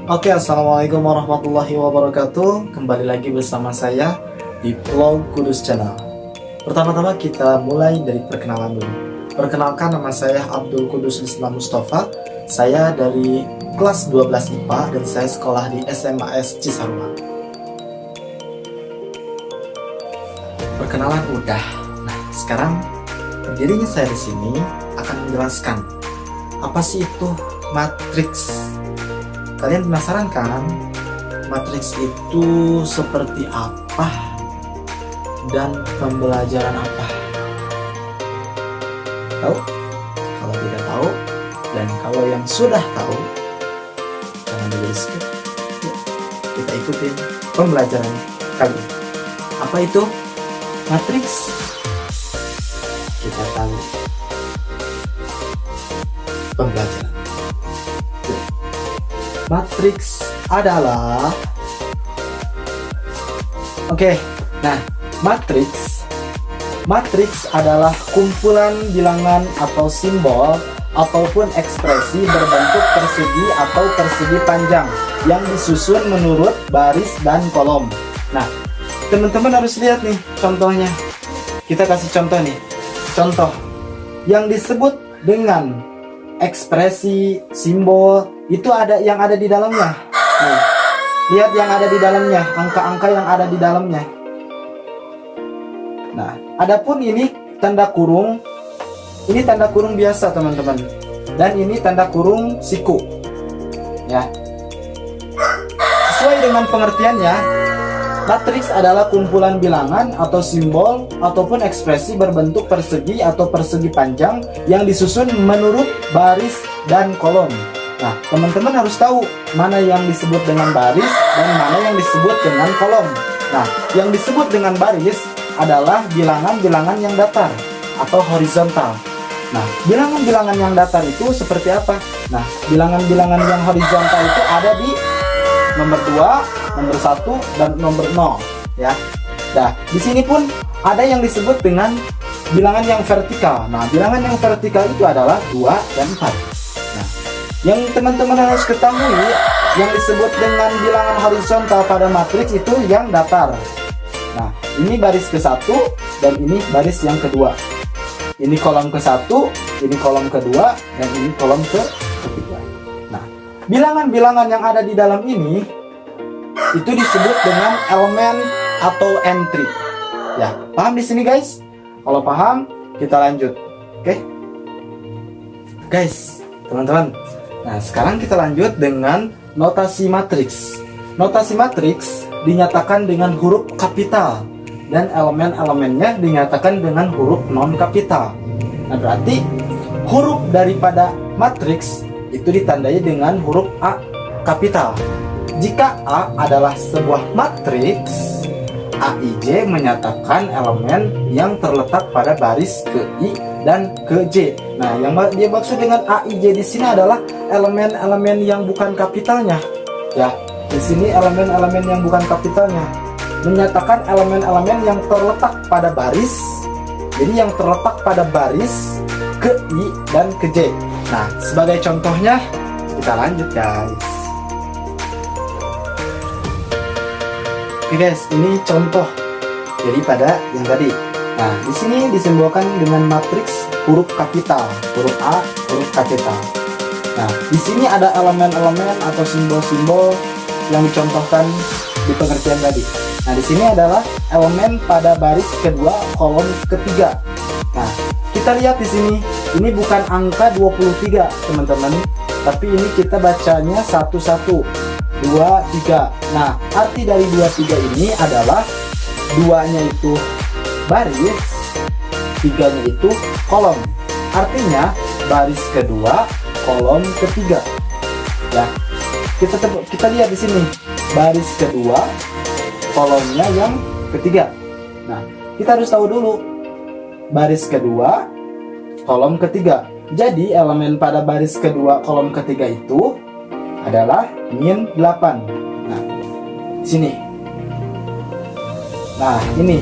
Oke, assalamualaikum warahmatullahi wabarakatuh. Kembali lagi bersama saya di Vlog Kudus Channel. Pertama-tama kita mulai dari perkenalan dulu. Perkenalkan, nama saya Abdul Kudus Islam Mustafa. Saya dari kelas 12 IPA dan saya sekolah di SMAS Cisarua. Perkenalan udah. Nah, sekarang berdirinya saya di sini akan menjelaskan apa sih itu matriks. Kalian penasaran kan? Matriks itu seperti apa dan pembelajaran apa? Tahu? Kalau tidak tahu dan kalau yang sudah tahu, jangan di skip. Yuk, kita ikutin pembelajaran kali ini. Apa itu matriks? Kita tahu pembelajaran. Matriks adalah matriks adalah kumpulan bilangan atau simbol ataupun ekspresi berbentuk persegi atau persegi panjang yang disusun menurut baris dan kolom. Nah, teman-teman harus lihat nih contohnya. Kita kasih contoh nih. Contoh yang disebut dengan ekspresi, simbol, itu ada yang ada di dalamnya. Nih, lihat yang ada di dalamnya, angka-angka yang ada di dalamnya. Nah, adapun ini tanda kurung, ini tanda kurung biasa teman-teman, dan ini tanda kurung siku. Ya, sesuai dengan pengertiannya, matriks adalah kumpulan bilangan atau simbol ataupun ekspresi berbentuk persegi atau persegi panjang yang disusun menurut baris dan kolom. Nah, teman-teman harus tahu mana yang disebut dengan baris dan mana yang disebut dengan kolom. Nah, yang disebut dengan baris adalah bilangan-bilangan yang datar atau horizontal. Nah, bilangan-bilangan yang datar itu seperti apa? Nah, bilangan-bilangan yang horizontal itu ada di nomor 2, nomor 1, dan nomor 0 ya. Nah, di sini pun ada yang disebut dengan bilangan yang vertikal. Nah, bilangan yang vertikal itu adalah 2 dan 4. Nah, yang teman-teman harus ketahui, yang disebut dengan bilangan horizontal pada matriks itu yang datar. Nah, ini baris ke-1 dan ini baris yang kedua. Ini kolom ke-1, ini kolom kedua, dan ini kolom ketiga. Nah, bilangan-bilangan yang ada di dalam ini itu disebut dengan elemen atau entry. Ya, paham di sini guys? Kalau paham, kita lanjut. Oke? Guys, teman-teman. Nah, sekarang kita lanjut dengan notasi matriks. Notasi matriks dinyatakan dengan huruf kapital dan elemen-elemennya dinyatakan dengan huruf non-kapital. Nah, berarti huruf daripada matriks itu ditandai dengan huruf A kapital. Jika A adalah sebuah matriks, AIJ menyatakan elemen yang terletak pada baris ke I dan ke J. Nah, yang dia maksud dengan AIJ di sini adalah elemen-elemen yang bukan kapitalnya. Ya, di sini elemen-elemen yang bukan kapitalnya menyatakan elemen-elemen yang terletak pada baris. Jadi yang terletak pada baris ke I dan ke J. Nah, sebagai contohnya kita lanjut guys. Oke guys, ini contoh daripada yang tadi. Nah, di sini disimbolkan dengan matriks huruf kapital, huruf A, huruf kapital. Nah, di sini ada elemen-elemen atau simbol-simbol yang dicontohkan di pengertian tadi. Nah, di sini adalah elemen pada baris kedua, kolom ketiga. Nah, kita lihat di sini, ini bukan angka 23, teman-teman, tapi ini kita bacanya 11, 2, 3. Nah, arti dari 23 ini adalah 2-nya itu baris, 3-nya itu kolom. Artinya baris kedua, kolom ketiga. Ya, kita lihat di sini baris kedua, kolomnya yang ketiga. Nah, kita harus tahu dulu baris kedua, kolom ketiga. Jadi elemen pada baris kedua, kolom ketiga itu adalah min 8. Nah, sini. Nah, ini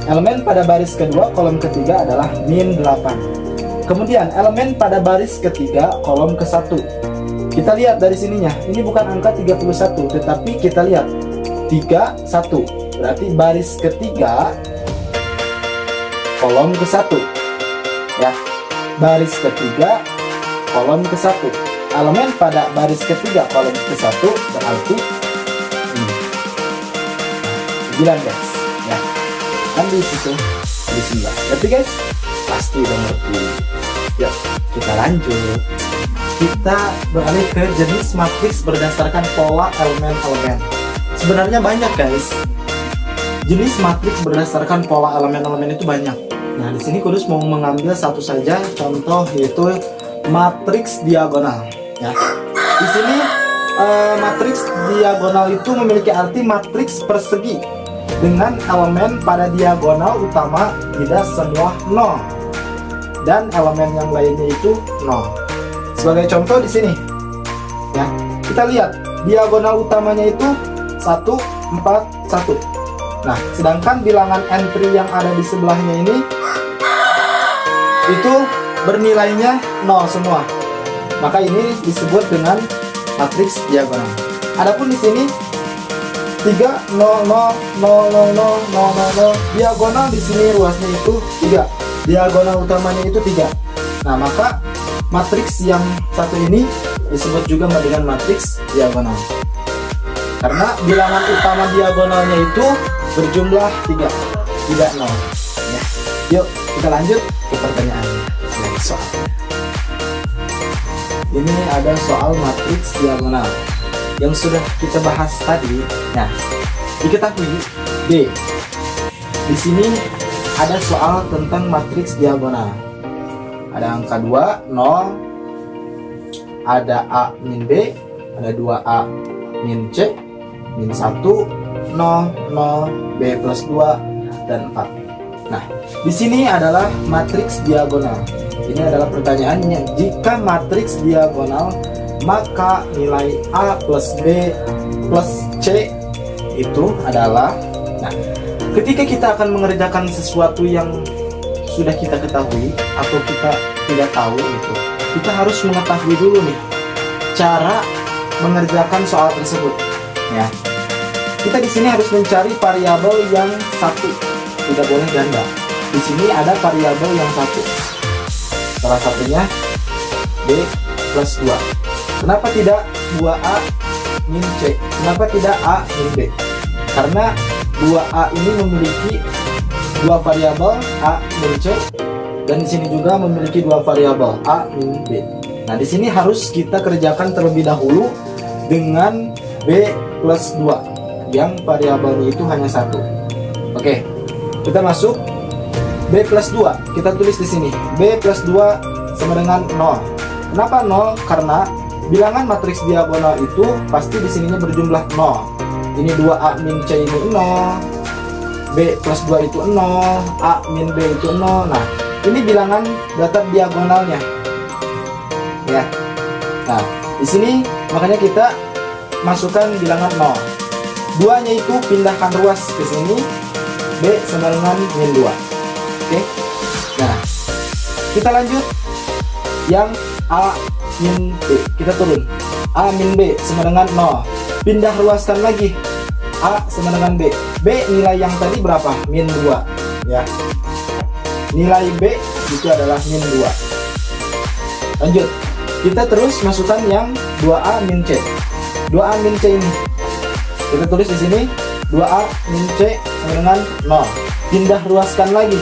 elemen pada baris kedua, kolom ketiga adalah min 8. Kemudian elemen pada baris ketiga kolom ke-1 Kita lihat dari sininya, ini bukan angka 31, tetapi kita lihat 31. Berarti baris ketiga, kolom ke-1. Ya. Baris ketiga, kolom ke-1. Elemen pada baris ketiga, kolom ke-1 berarti ini. 9, guys. Ya. Kan di situ di 19. Berarti guys, pasti udah ngerti. Yuk, kita lanjut. Kita beralih ke jenis matriks berdasarkan pola elemen-elemen. Sebenarnya banyak guys. Jenis matriks berdasarkan pola elemen-elemen itu banyak. Nah, di sini Kudus mau mengambil satu saja contoh, yaitu matriks diagonal. Ya. Di sini matriks diagonal itu memiliki arti matriks persegi dengan elemen pada diagonal utama tidak semua 0 dan elemen yang lainnya itu 0. Sebagai contoh di sini, ya, kita lihat diagonal utamanya itu 1, 4, 1. Nah, sedangkan bilangan entry yang ada di sebelahnya ini itu bernilainya 0 semua. Maka ini disebut dengan matriks diagonal. Adapun di sini 3, 0, 0, 0, 0, 0, 0, 0, diagonal di sini ruasnya itu 3. Diagonal utamanya itu 3. Nah, maka matriks yang satu ini disebut juga dengan matriks diagonal. Karena bilangan utama diagonalnya itu berjumlah 3, tidak 0. Ya. Yuk, kita lanjut ke pertanyaannya. Soalnya. Ini ada soal matriks diagonal yang sudah kita bahas tadi. Nah, diketahui D. Di sini ada soal tentang matriks diagonal. Ada angka 2, 0, ada A min B, ada 2A min C, min 1, 0, 0, B plus 2, dan 4. Nah, di sini adalah matriks diagonal. Ini adalah pertanyaannya, jika matriks diagonal, maka nilai A plus B plus C itu adalah, nah, ketika kita akan mengerjakan sesuatu yang sudah kita ketahui atau kita tidak tahu itu, kita harus mengetahui dulu nih cara mengerjakan soal tersebut. Ya, kita di sini harus mencari variabel yang satu, tidak boleh ganda. Di sini ada variabel yang satu, salah satunya B plus 2. Kenapa tidak 2A min C? Kenapa tidak A min B? Karena 2A ini memiliki dua variabel A min C, dan di sini juga memiliki dua variabel A min B. Nah, di sini harus kita kerjakan terlebih dahulu dengan B plus 2 yang variabelnya itu hanya satu. Oke, kita masuk B plus 2. Kita tulis di sini B plus 2 sama dengan 0. Kenapa 0? Karena bilangan matriks diagonal itu pasti di sininya berjumlah 0. Ini 2A min C ini 0, B plus 2 itu 0, A min B itu 0. Nah, ini bilangan data diagonalnya. Ya. Nah, di sini makanya kita masukkan bilangan 0. 2-nya itu pindahkan ruas ke sini, B sama dengan min 2. Oke. Nah, kita lanjut yang A min B. Kita turun. A min B sama dengan 0. Pindah ruaskan lagi. A sama dengan B. B nilai yang tadi berapa? Min 2. Ya. Nilai B itu adalah min 2. Lanjut. Kita terus masukkan yang 2A min C. 2A min C ini. Kita tulis di sini 2A min C sama dengan 0. Pindah ruaskan lagi.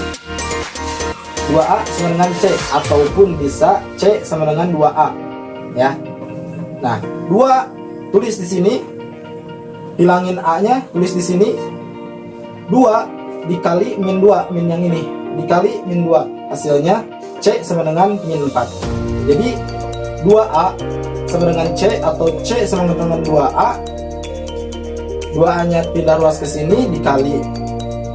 2A sama dengan C, ataupun bisa C sama dengan 2A. Ya. Nah, 2 tulis di sini. Hilangin A-nya, tulis di sini 2 dikali min 2, min yang ini dikali min 2, hasilnya C sama dengan min 4. Jadi 2A sama dengan C atau C sama dengan 2A. 2A-nya pindah ruas ke sini dikali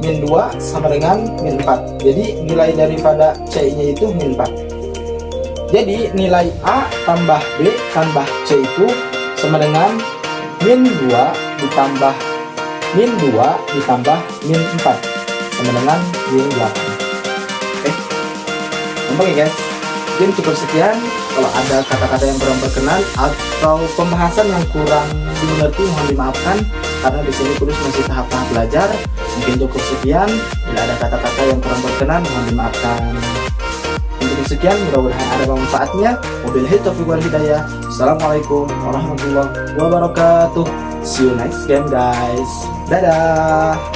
min 2 sama dengan min 4. Jadi nilai daripada C-nya itu min 4. Jadi nilai A tambah B tambah C itu sama dengan min 2 ditambah min 2 ditambah min 4 sama dengan min 8. Oke, gampang ya guys. Mungkin cukup sekian. Kalau ada kata-kata yang kurang berkenan atau pembahasan yang kurang dimengerti, mohon dimaafkan karena di sini Kudus masih tahap-tahap belajar. Mungkin cukup sekian. Bila ada kata-kata yang kurang berkenan, mohon dimaafkan. Untuk sekian, mudah-mudahan ada manfaatnya. Wabillahi taufiq wal hidayah. Assalamualaikum warahmatullahi wabarakatuh. See you next game guys. Dadah.